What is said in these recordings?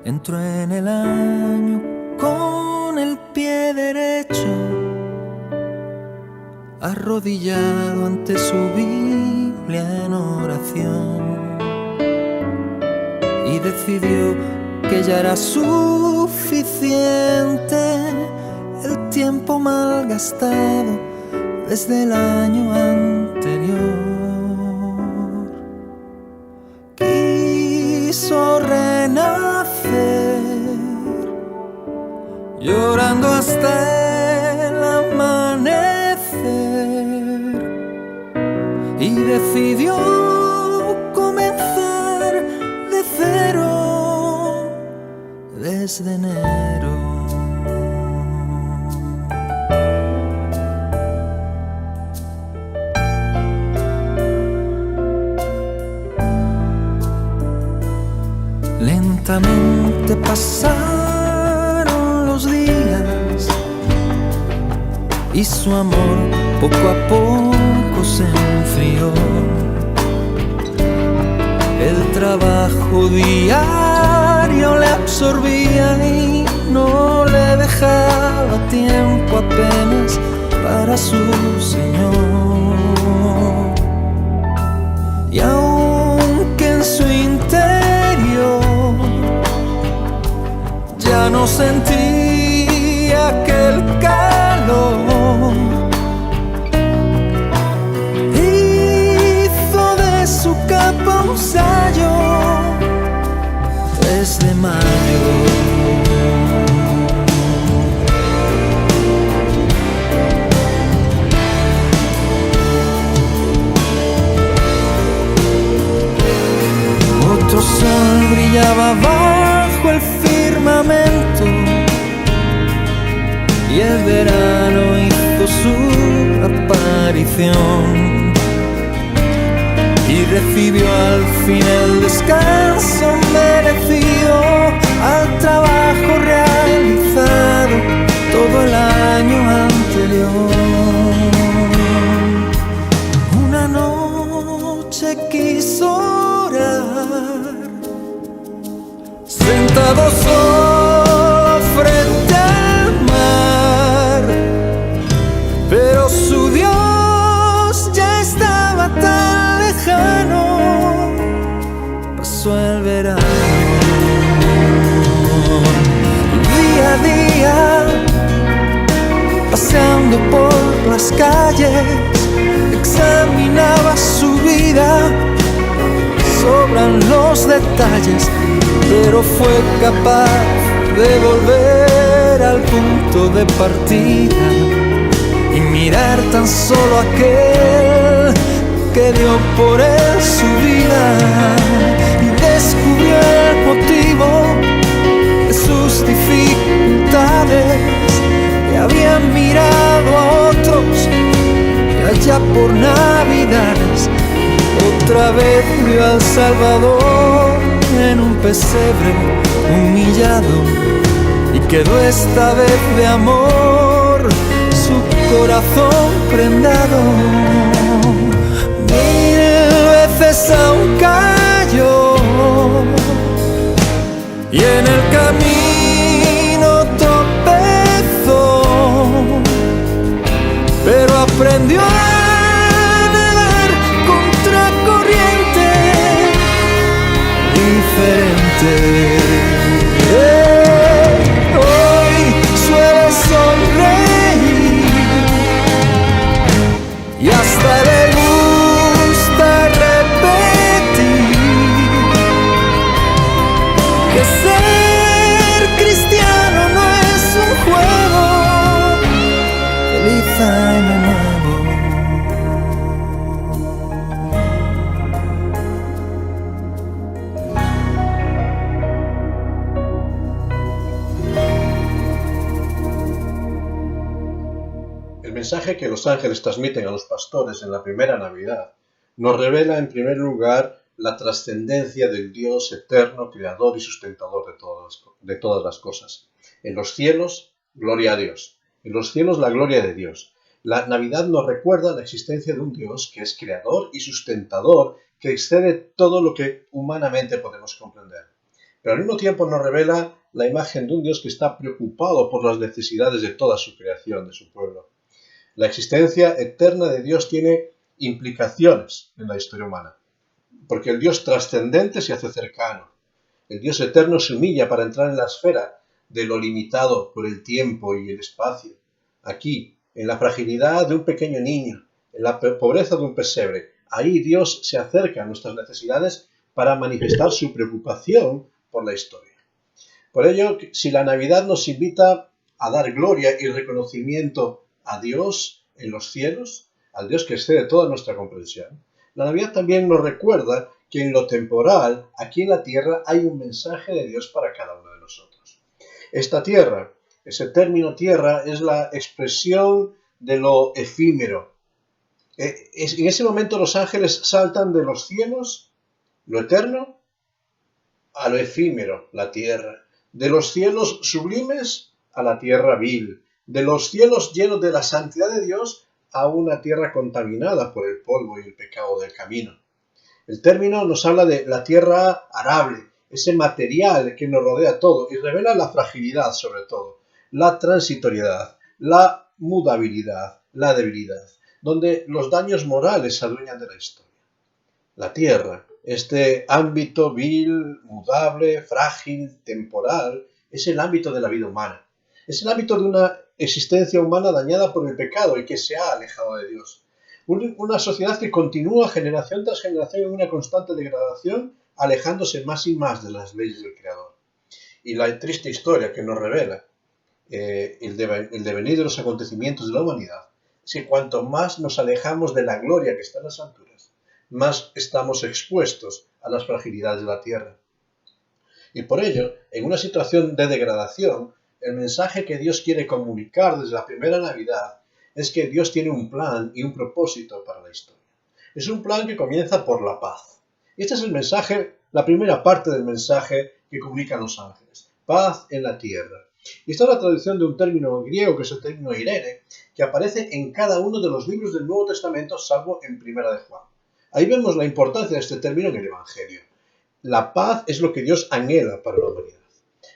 Entro en el año con el pie derecho, arrodillado ante su Biblia en oración, y decidió que ya era suficiente el tiempo malgastado desde el año anterior. Quiso renacer, llorando hasta el amanecer, y decidió comenzar de cero desde enero. Lentamente pasaron los días y su amor poco a poco se enfrió. El trabajo diario le absorbía y no le dejaba tiempo apenas para su Señor. Y aunque en su interior ya no sentía aquel calor, hizo de su capa un sayo desde mayo. Otro sol brillaba bajo el firmamento y el verano hizo su aparición, y recibió al fin el descanso merecido al trabajo realizado todo el año anterior. Una noche quiso orar, sentado solo frente al mar, pero su Dios ya estaba tan lejano. Pasó el verano, día a día, paseando por las calles, examinaba su vida. Sobran los detalles, pero fue capaz de volver al punto de partida y mirar tan solo aquel que dio por él su vida, y descubrió el motivo de sus dificultades. Y habían mirado a otros y allá por Navidades otra vez vio al Salvador en un pesebre humillado, y quedó esta vez de amor su corazón prendado. 1000 veces aún cayó y en el camino tropezó, pero aprendió a nadar contracorriente diferente. Hoy suele sonreír y hasta le gusta repetir que ser cristiano no es un juego. Feliz año nuevo. mensaje que los ángeles transmiten a los pastores en la primera Navidad nos revela en primer lugar la trascendencia del Dios eterno, creador y sustentador de todas las cosas. En los cielos, gloria a Dios. En los cielos, la gloria de Dios. La Navidad nos recuerda la existencia de un Dios que es creador y sustentador, que excede todo lo que humanamente podemos comprender. Pero al mismo tiempo nos revela la imagen de un Dios que está preocupado por las necesidades de toda su creación, de su pueblo. La existencia eterna de Dios tiene implicaciones en la historia humana, porque el Dios trascendente se hace cercano. El Dios eterno se humilla para entrar en la esfera de lo limitado por el tiempo y el espacio. Aquí, en la fragilidad de un pequeño niño, en la pobreza de un pesebre, ahí Dios se acerca a nuestras necesidades para manifestar su preocupación por la historia. Por ello, si la Navidad nos invita a dar gloria y reconocimiento a Dios en los cielos, al Dios que excede toda nuestra comprensión, la Navidad también nos recuerda que en lo temporal, aquí en la tierra, hay un mensaje de Dios para cada uno de nosotros. Esta tierra, ese término tierra, es la expresión de lo efímero. En ese momento los ángeles saltan de los cielos, lo eterno, a lo efímero, la tierra. De los cielos sublimes a la tierra vil. De los cielos llenos de la santidad de Dios a una tierra contaminada por el polvo y el pecado del camino. El término nos habla de la tierra arable, ese material que nos rodea todo y revela la fragilidad sobre todo, la transitoriedad, la mudabilidad, la debilidad, donde los daños morales se adueñan de la historia. La tierra, este ámbito vil, mudable, frágil, temporal, es el ámbito de la vida humana. Es el ámbito de una existencia humana dañada por el pecado y que se ha alejado de Dios. Una sociedad que continúa generación tras generación en una constante degradación, alejándose más y más de las leyes del Creador. Y la triste historia que nos revela el devenir de los acontecimientos de la humanidad es que cuanto más nos alejamos de la gloria que está en las alturas, más estamos expuestos a las fragilidades de la tierra. Y por ello, en una situación de degradación, el mensaje que Dios quiere comunicar desde la primera Navidad es que Dios tiene un plan y un propósito para la historia. Es un plan que comienza por la paz. Y este es el mensaje, la primera parte del mensaje que comunican los ángeles. Paz en la tierra. Y esta es la traducción de un término griego que es el término Irene, que aparece en cada uno de los libros del Nuevo Testamento, salvo en Primera de Juan. Ahí vemos la importancia de este término en el Evangelio. La paz es lo que Dios anhela para la humanidad.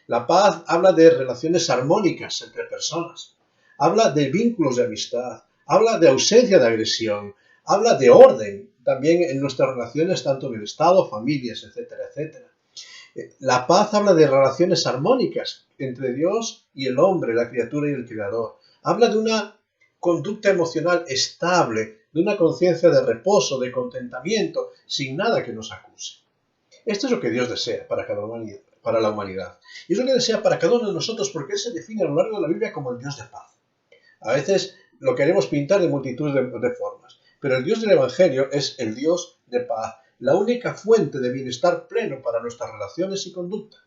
La paz habla de relaciones armónicas entre personas, habla de vínculos de amistad, habla de ausencia de agresión, habla de orden también en nuestras relaciones, tanto en el Estado, familias, etcétera, etcétera. La paz habla de relaciones armónicas entre Dios y el hombre, la criatura y el Creador. Habla de una conducta emocional estable, de una conciencia de reposo, de contentamiento, sin nada que nos acuse. Esto es lo que Dios desea para la humanidad. Y es lo que desea para cada uno de nosotros porque Él se define a lo largo de la Biblia como el Dios de paz. A veces lo queremos pintar de multitud de formas, pero el Dios del Evangelio es el Dios de paz, la única fuente de bienestar pleno para nuestras relaciones y conducta.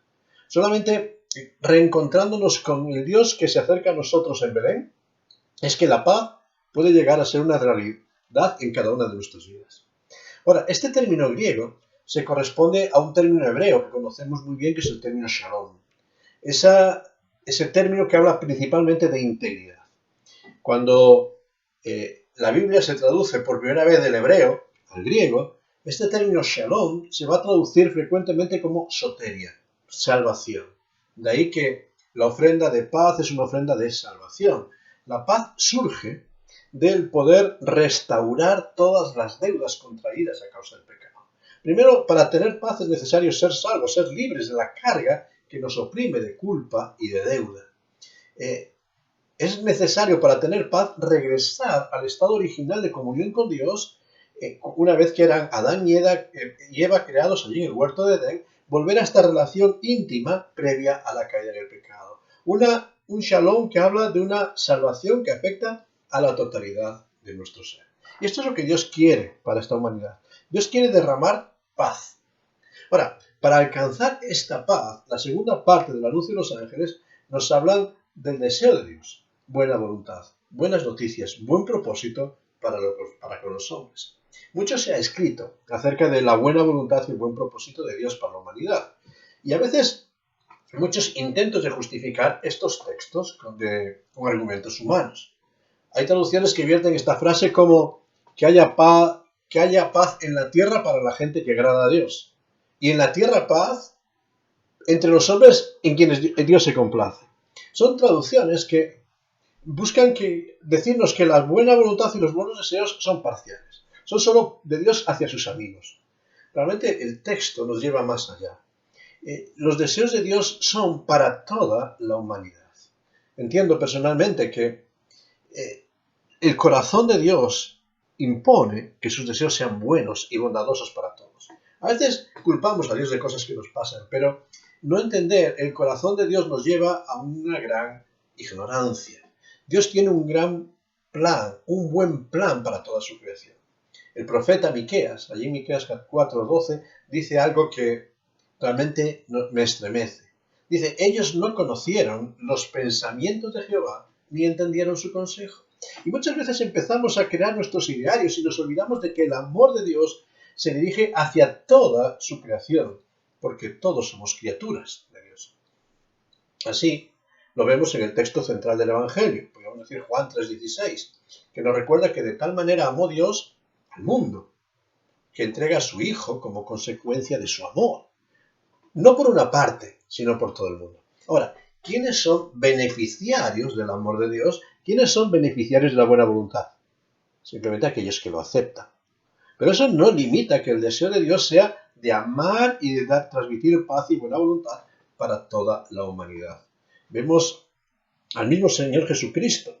Solamente reencontrándonos con el Dios que se acerca a nosotros en Belén, es que la paz puede llegar a ser una realidad en cada una de nuestras vidas. Ahora, este término griego se corresponde a un término hebreo que conocemos muy bien, que es el término shalom. Ese término que habla principalmente de integridad. Cuando la Biblia se traduce por primera vez del hebreo al griego, este término shalom se va a traducir frecuentemente como soteria, salvación. De ahí que la ofrenda de paz es una ofrenda de salvación. La paz surge del poder restaurar todas las deudas contraídas a causa del pecado. Primero, para tener paz es necesario ser salvos, ser libres de la carga que nos oprime de culpa y de deuda. Es necesario para tener paz regresar al estado original de comunión con Dios, una vez que eran Adán y Eva creados allí en el huerto de Edén, volver a esta relación íntima previa a la caída en el pecado. Un shalom que habla de una salvación que afecta a la totalidad de nuestro ser. Y esto es lo que Dios quiere para esta humanidad. Dios quiere derramar paz. Ahora, para alcanzar esta paz, la segunda parte del anuncio de los ángeles nos hablan del deseo de Dios, buena voluntad. buenas noticias, buen propósito para con los hombres. Mucho se ha escrito acerca de la buena voluntad y el buen propósito de Dios para la humanidad. Y a veces muchos intentos de justificar estos textos con argumentos humanos. Hay traducciones que vierten esta frase como que haya paz en la tierra para la gente que agrada a Dios. Y en la tierra paz entre los hombres en quienes Dios se complace. Son traducciones que buscan decirnos que la buena voluntad y los buenos deseos son parciales. Son solo de Dios hacia sus amigos. Realmente el texto nos lleva más allá. Los deseos de Dios son para toda la humanidad. Entiendo personalmente que el corazón de Dios impone que sus deseos sean buenos y bondadosos para todos. A veces culpamos a Dios de cosas que nos pasan, pero no entender el corazón de Dios nos lleva a una gran ignorancia. Dios tiene un gran plan, un buen plan para toda su creación. El profeta Miqueas, allí en Miqueas 4:12, dice algo que realmente me estremece. Dice, ellos no conocieron los pensamientos de Jehová, ni entendieron su consejo. Y muchas veces empezamos a crear nuestros idearios y nos olvidamos de que el amor de Dios se dirige hacia toda su creación, porque todos somos criaturas de Dios. Así lo vemos en el texto central del Evangelio, podríamos decir Juan 3:16, que nos recuerda que de tal manera amó Dios al mundo, que entrega a su Hijo como consecuencia de su amor. No por una parte, sino por todo el mundo. Ahora, ¿quiénes son beneficiarios del amor de Dios? ¿Quiénes son beneficiarios de la buena voluntad? Simplemente aquellos que lo aceptan. Pero eso no limita que el deseo de Dios sea de amar y de transmitir paz y buena voluntad para toda la humanidad. Vemos al mismo Señor Jesucristo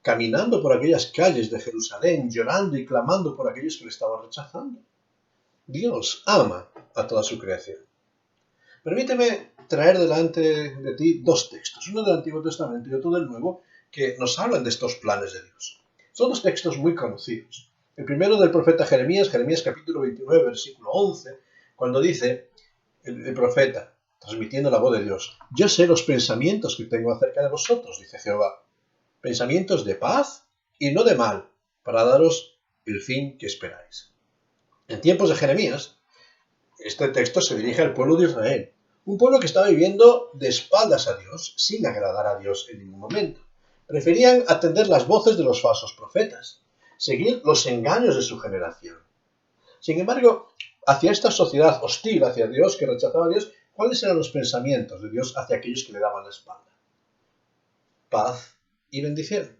caminando por aquellas calles de Jerusalén, llorando y clamando por aquellos que le estaban rechazando. Dios ama a toda su creación. Permíteme traer delante de ti dos textos, uno del Antiguo Testamento y otro del Nuevo, que nos hablan de estos planes de Dios. Son dos textos muy conocidos. El primero del profeta Jeremías, Jeremías capítulo 29, versículo 11, cuando dice el profeta, transmitiendo la voz de Dios, yo sé los pensamientos que tengo acerca de vosotros, dice Jehová, pensamientos de paz y no de mal, para daros el fin que esperáis. En tiempos de Jeremías, este texto se dirige al pueblo de Israel, un pueblo que estaba viviendo de espaldas a Dios, sin agradar a Dios en ningún momento. Preferían atender las voces de los falsos profetas, seguir los engaños de su generación. Sin embargo, hacia esta sociedad hostil hacia Dios, que rechazaba a Dios, ¿cuáles eran los pensamientos de Dios hacia aquellos que le daban la espalda? Paz y bendición.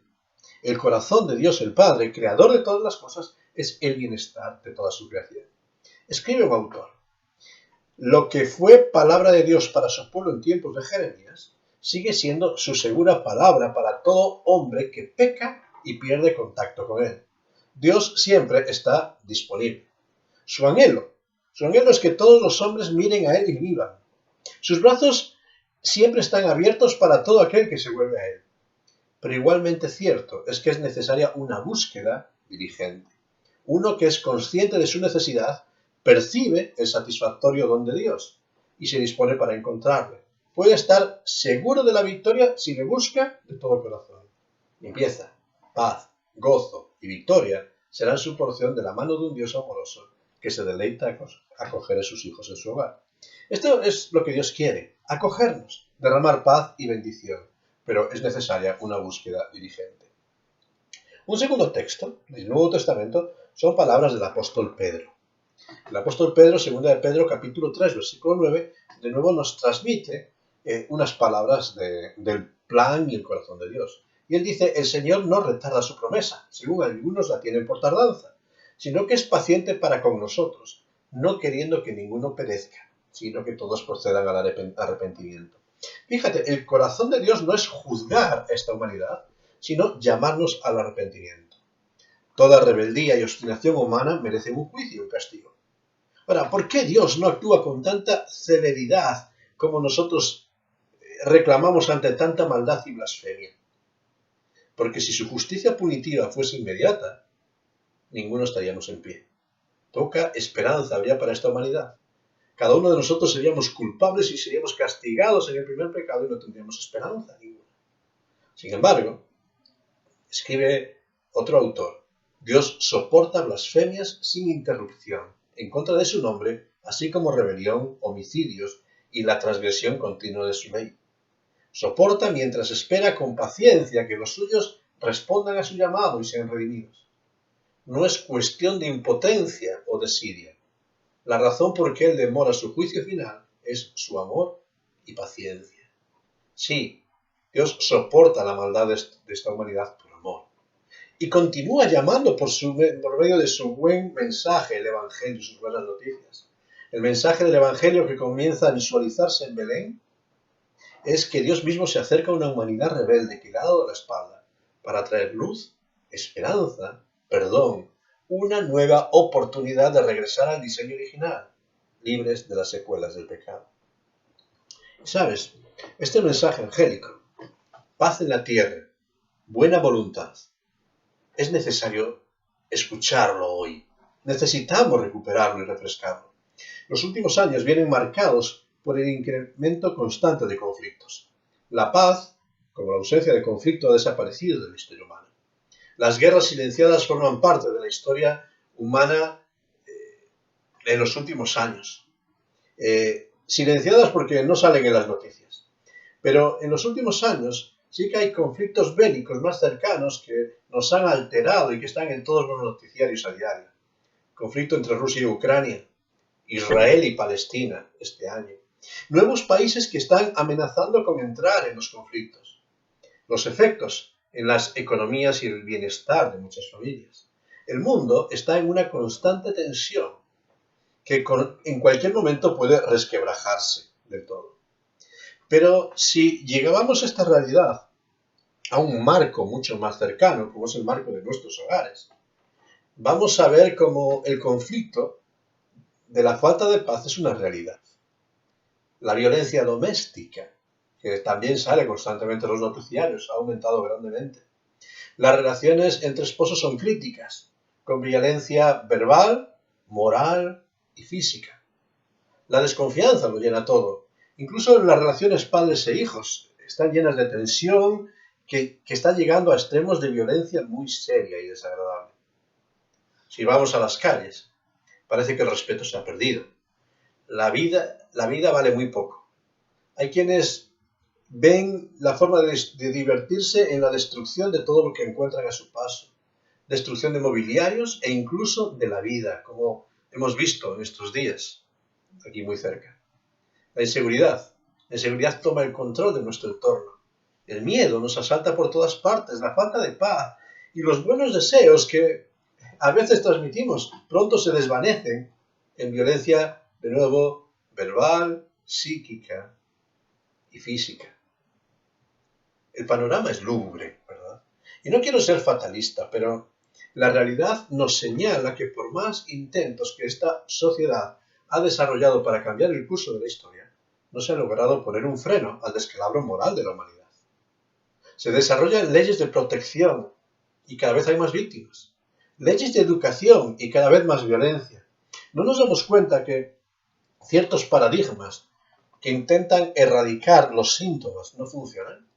El corazón de Dios el Padre, creador de todas las cosas, es el bienestar de toda su creación. Escribe un autor, lo que fue palabra de Dios para su pueblo en tiempos de Jeremías, sigue siendo su segura palabra para todo hombre que peca y pierde contacto con él. Dios siempre está disponible. Su anhelo es que todos los hombres miren a él y vivan. Sus brazos siempre están abiertos para todo aquel que se vuelve a él. Pero igualmente cierto es que es necesaria una búsqueda diligente. Uno que es consciente de su necesidad, percibe el satisfactorio don de Dios y se dispone para encontrarle. Puede estar seguro de la victoria si le busca de todo corazón. Limpieza, paz, gozo y victoria serán su porción de la mano de un Dios amoroso que se deleita acoger a sus hijos en su hogar. Esto es lo que Dios quiere, acogernos, derramar paz y bendición, pero es necesaria una búsqueda diligente. Un segundo texto del Nuevo Testamento son palabras del apóstol Pedro. El apóstol Pedro, segunda de Pedro, capítulo 3, versículo 9, de nuevo nos transmite unas palabras del plan y el corazón de Dios. Y él dice, el Señor no retarda su promesa, según algunos la tienen por tardanza, sino que es paciente para con nosotros, no queriendo que ninguno perezca, sino que todos procedan al arrepentimiento. Fíjate, el corazón de Dios no es juzgar a esta humanidad, sino llamarnos al arrepentimiento. Toda rebeldía y obstinación humana merecen un juicio y un castigo. Ahora, ¿por qué Dios no actúa con tanta celeridad como nosotros reclamamos ante tanta maldad y blasfemia? Porque si su justicia punitiva fuese inmediata, ninguno estaríamos en pie. Poca esperanza habría para esta humanidad. Cada uno de nosotros seríamos culpables y seríamos castigados en el primer pecado y no tendríamos esperanza ninguna. Sin embargo, Escribe otro autor: Dios soporta blasfemias sin interrupción en contra de su nombre, así como rebelión, homicidios y la transgresión continua de su ley. Soporta mientras espera con paciencia que los suyos respondan a su llamado y sean redimidos. No es cuestión de impotencia o desidia. La razón por qué él demora su juicio final es su amor y paciencia. Sí, Dios soporta la maldad de esta humanidad por amor. Y continúa llamando por medio de su buen mensaje, el Evangelio y sus buenas noticias. El mensaje del Evangelio que comienza a visualizarse en Belén es que Dios mismo se acerca a una humanidad rebelde que le ha dado la espalda para traer luz, esperanza, perdón, una nueva oportunidad de regresar al diseño original, libres de las secuelas del pecado. ¿Sabes? Este mensaje angélico, paz en la tierra, buena voluntad, es necesario escucharlo hoy. Necesitamos recuperarlo y refrescarlo. Los últimos años vienen marcados por el incremento constante de conflictos. La paz, como la ausencia de conflicto, ha desaparecido de la historia humana. Las guerras silenciadas forman parte de la historia humana en los últimos años. Silenciadas porque no salen en las noticias. Pero en los últimos años sí que hay conflictos bélicos más cercanos que nos han alterado y que están en todos los noticiarios a diario. Conflicto entre Rusia y Ucrania, Israel y Palestina este año. Nuevos países que están amenazando con entrar en los conflictos. Los efectos en las economías y el bienestar de muchas familias. El mundo está en una constante tensión que en cualquier momento puede resquebrajarse del todo. Pero si llegábamos a esta realidad a un marco mucho más cercano, como es el marco de nuestros hogares, vamos a ver cómo el conflicto de la falta de paz es una realidad. La violencia doméstica, que también sale constantemente en los noticiarios, ha aumentado grandemente. Las relaciones entre esposos son críticas, con violencia verbal, moral y física. La desconfianza lo llena todo. Incluso las relaciones padres e hijos están llenas de tensión que está llegando a extremos de violencia muy seria y desagradable. Si vamos a las calles, parece que el respeto se ha perdido. La vida vale muy poco. Hay quienes ven la forma de divertirse en la destrucción de todo lo que encuentran a su paso. Destrucción de mobiliarios e incluso de la vida, como hemos visto en estos días, aquí muy cerca. La inseguridad toma el control de nuestro entorno. El miedo nos asalta por todas partes, la falta de paz y los buenos deseos que a veces transmitimos pronto se desvanecen en violencia, de nuevo, verbal, psíquica y física. El panorama es lúgubre, ¿verdad? Y no quiero ser fatalista, pero la realidad nos señala que por más intentos que esta sociedad ha desarrollado para cambiar el curso de la historia, no se ha logrado poner un freno al descalabro moral de la humanidad. Se desarrollan leyes de protección y cada vez hay más víctimas. Leyes de educación y cada vez más violencia. ¿No nos damos cuenta que ciertos paradigmas que intentan erradicar los síntomas no funcionan?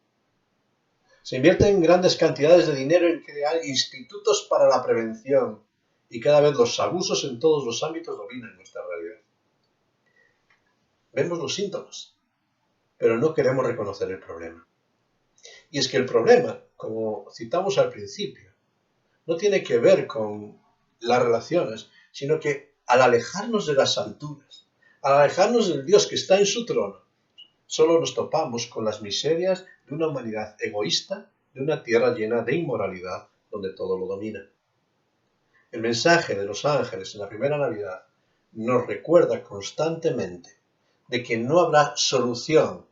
Se invierten grandes cantidades de dinero en crear institutos para la prevención y cada vez los abusos en todos los ámbitos dominan nuestra realidad. Vemos los síntomas, pero no queremos reconocer el problema. Y es que el problema, como citamos al principio, no tiene que ver con las relaciones, sino que al alejarnos de las alturas, al alejarnos del Dios que está en su trono, solo nos topamos con las miserias de una humanidad egoísta, de una tierra llena de inmoralidad, donde todo lo domina. El mensaje de los ángeles en la primera Navidad nos recuerda constantemente de que no habrá solución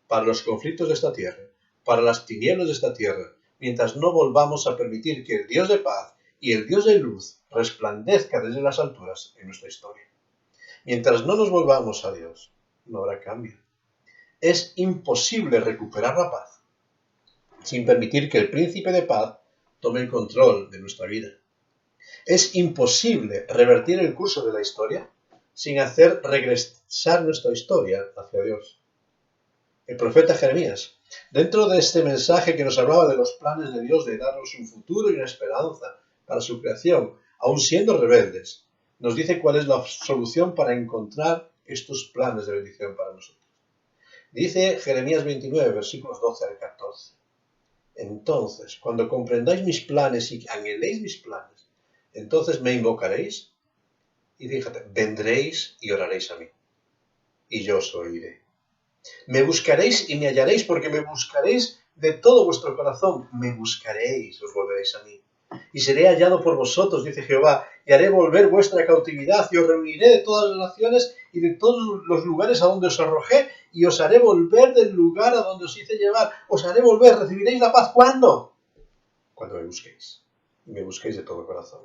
para los conflictos de esta tierra, para las tinieblas de esta tierra, mientras no volvamos a permitir que el Dios de paz y el Dios de luz resplandezca desde las alturas en nuestra historia. Mientras no nos volvamos a Dios, no habrá cambio. Es imposible recuperar la paz sin permitir que el príncipe de paz tome el control de nuestra vida. Es imposible revertir el curso de la historia sin hacer regresar nuestra historia hacia Dios. el profeta Jeremías. Dentro de este mensaje que nos hablaba de los planes de Dios de darnos un futuro y una esperanza para su creación, aun siendo rebeldes, nos dice cuál es la solución para encontrar estos planes de bendición para nosotros. Dice Jeremías 29, versículos 12 al 14. Entonces, cuando comprendáis mis planes y anheléis mis planes, entonces me invocaréis y fíjate, vendréis y oraréis a mí, y yo os oiré. Me buscaréis y me hallaréis, porque me buscaréis de todo vuestro corazón. Me buscaréis, os volveréis a mí. Y seré hallado por vosotros, dice Jehová, y haré volver vuestra cautividad, y os reuniré de todas las naciones y de todos los lugares a donde os arrojé, y os haré volver del lugar a donde os hice llevar. Os haré volver, recibiréis la paz. ¿Cuándo? Cuando me busquéis, y me busquéis de todo corazón.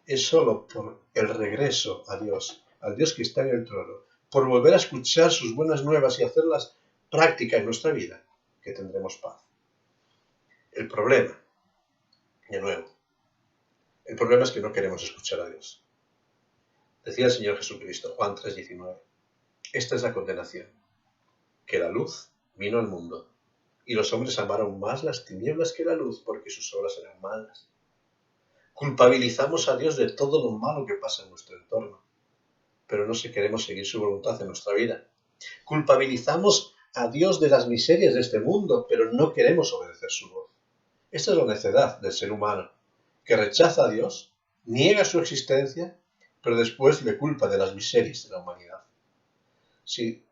Es solo por el regreso a Dios, al Dios que está en el trono, por volver a escuchar sus buenas nuevas y hacerlas práctica en nuestra vida, que tendremos paz. El problema, de nuevo, el problema es que no queremos escuchar a Dios. Decía el Señor Jesucristo, Juan 3:19, esta es la condenación, que la luz vino al mundo, y los hombres amaron más las tinieblas que la luz, porque sus obras eran malas. Culpabilizamos a Dios de todo lo malo que pasa en nuestro entorno, pero no si queremos seguir su voluntad en nuestra vida. Culpabilizamos a Dios de las miserias de este mundo, pero no queremos obedecer su voz. Esta es la necedad del ser humano, que rechaza a Dios, niega su existencia, pero después le culpa de las miserias de la humanidad. Sí,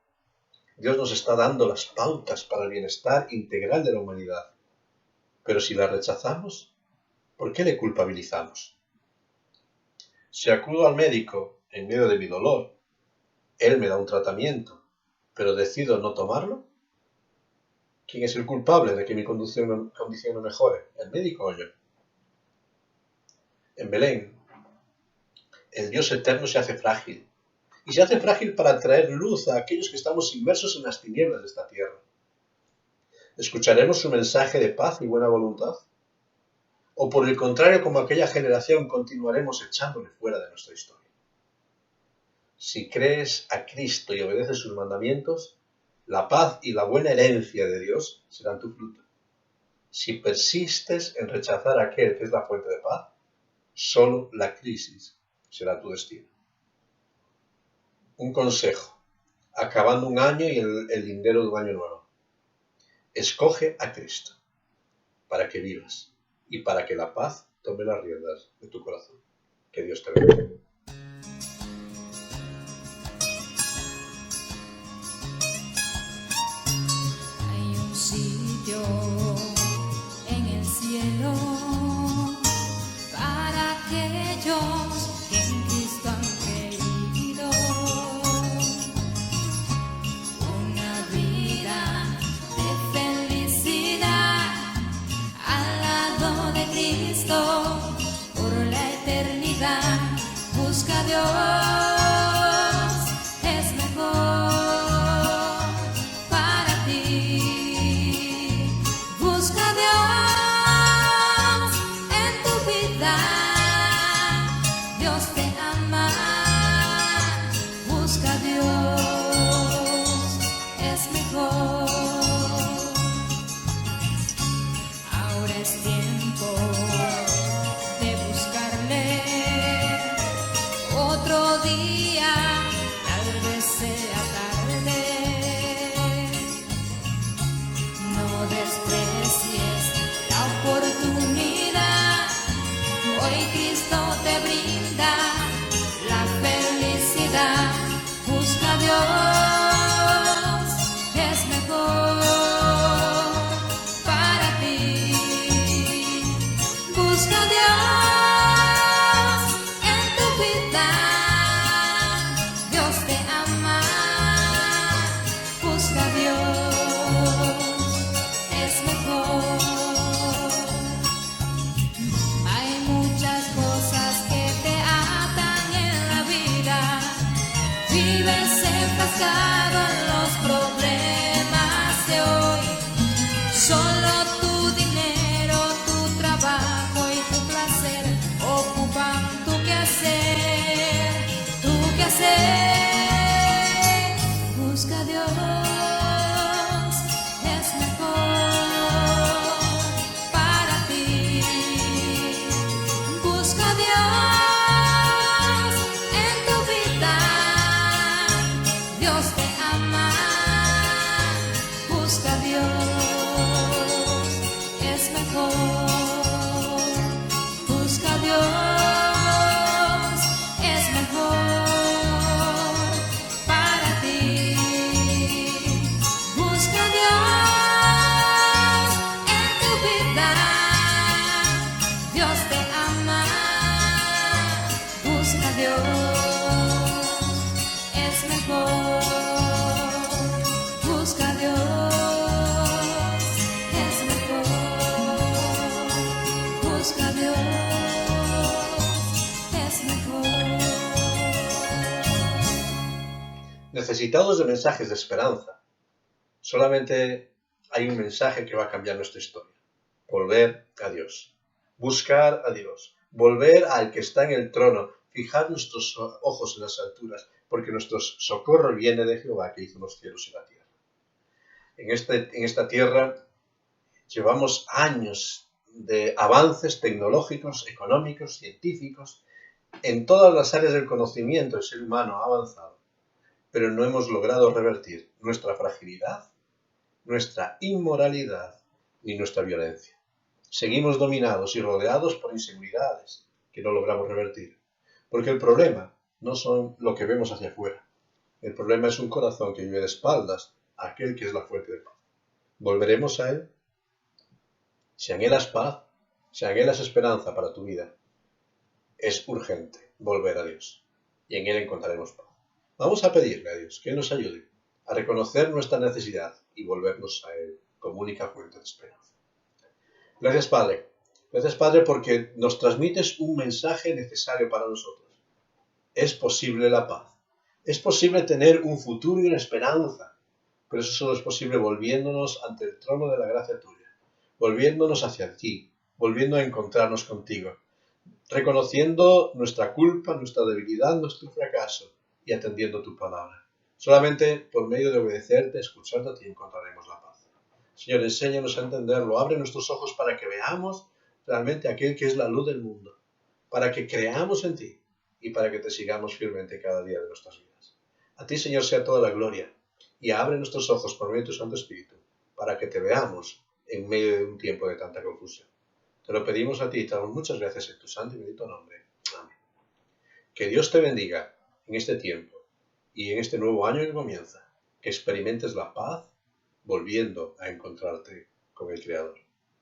Dios nos está dando las pautas para el bienestar integral de la humanidad, pero si la rechazamos, ¿por qué le culpabilizamos? Si acudo al médico en medio de mi dolor, él me da un tratamiento, pero decido no tomarlo, ¿quién es el culpable de que mi condición no mejore? ¿El médico o yo? En Belén, el Dios eterno se hace frágil, y se hace frágil para traer luz a aquellos que estamos inmersos en las tinieblas de esta tierra. ¿Escucharemos su mensaje de paz y buena voluntad? ¿O por el contrario, como aquella generación, continuaremos echándole fuera de nuestra historia? Si crees a Cristo y obedeces sus mandamientos, la paz y la buena herencia de Dios serán tu fruto. Si persistes en rechazar a aquel que es la fuente de paz, solo la crisis será tu destino. Un consejo, acabando un año y el lindero de un año nuevo. Escoge a Cristo para que vivas y para que la paz tome las riendas de tu corazón. Que Dios te bendiga. Hay un sitio en el cielo para aquellos que en Cristo han creído. Una vida de felicidad al lado de Cristo por la eternidad. Busca a Dios, es mejor para ti. Busca a Dios en tu vida. Dios te ama. Busca a Dios, es mejor. Ahora es tiempo de buscarle. Otro día, tal vez sea tarde. No desprecies la oportunidad. Hoy Cristo te brinda la felicidad. Busca a Dios, es mejor para ti. Busca a Dios en tu vida. Dios te ama. Busca a Dios, es mejor. Hay muchas cosas que te atan en la vida. Vives enfrascado en los problemas de hoy. Solo tu dinero, tu trabajo y tu placer ocupan tu quehacer, tu quehacer. Busca a Dios, ama, busca a Dios, es mejor. Busca a Dios, es mejor para ti. Busca a Dios en tu vida, Dios te ama. Busca a Dios, es mejor. Busca a Dios, es mejor. Busca a Dios, es mejor. Necesitados de mensajes de esperanza. Solamente hay un mensaje que va a cambiar nuestra historia. Volver a Dios. Buscar a Dios. Volver al que está en el trono. Fijar nuestros ojos en las alturas, porque nuestro socorro viene de Jehová, que hizo los cielos y la tierra. En esta tierra llevamos años de avances tecnológicos, económicos, científicos. En todas las áreas del conocimiento el ser humano ha avanzado, pero no hemos logrado revertir nuestra fragilidad, nuestra inmoralidad ni nuestra violencia. Seguimos dominados y rodeados por inseguridades que no logramos revertir. Porque el problema no son lo que vemos hacia afuera. El problema es un corazón que vive de espaldas a aquel que es la fuente de paz. ¿Volveremos a Él? Si anhelas paz, si anhelas esperanza para tu vida, es urgente volver a Dios. Y en Él encontraremos paz. Vamos a pedirle a Dios que Él nos ayude a reconocer nuestra necesidad y volvernos a Él como única fuente de esperanza. Gracias, Padre. Gracias, Padre, porque nos transmites un mensaje necesario para nosotros. Es posible la paz. Es posible tener un futuro y una esperanza. Pero eso solo es posible volviéndonos ante el trono de la gracia tuya. Volviéndonos hacia ti. Volviendo a encontrarnos contigo. Reconociendo nuestra culpa, nuestra debilidad, nuestro fracaso. Y atendiendo tu palabra. Solamente por medio de obedecerte, escucharte a ti, encontraremos la paz. Señor, enséñanos a entenderlo. Abre nuestros ojos para que veamos realmente aquel que es la luz del mundo. Para que creamos en ti. Y para que te sigamos fielmente cada día de nuestras vidas. A ti, Señor, sea toda la gloria, y abre nuestros ojos por medio de tu Santo Espíritu, para que te veamos en medio de un tiempo de tanta confusión. Te lo pedimos a ti y te damos muchas gracias en tu santo y bendito nombre. Amén. Que Dios te bendiga en este tiempo y en este nuevo año que comienza, que experimentes la paz volviendo a encontrarte con el Creador.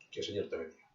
Que el Señor te bendiga.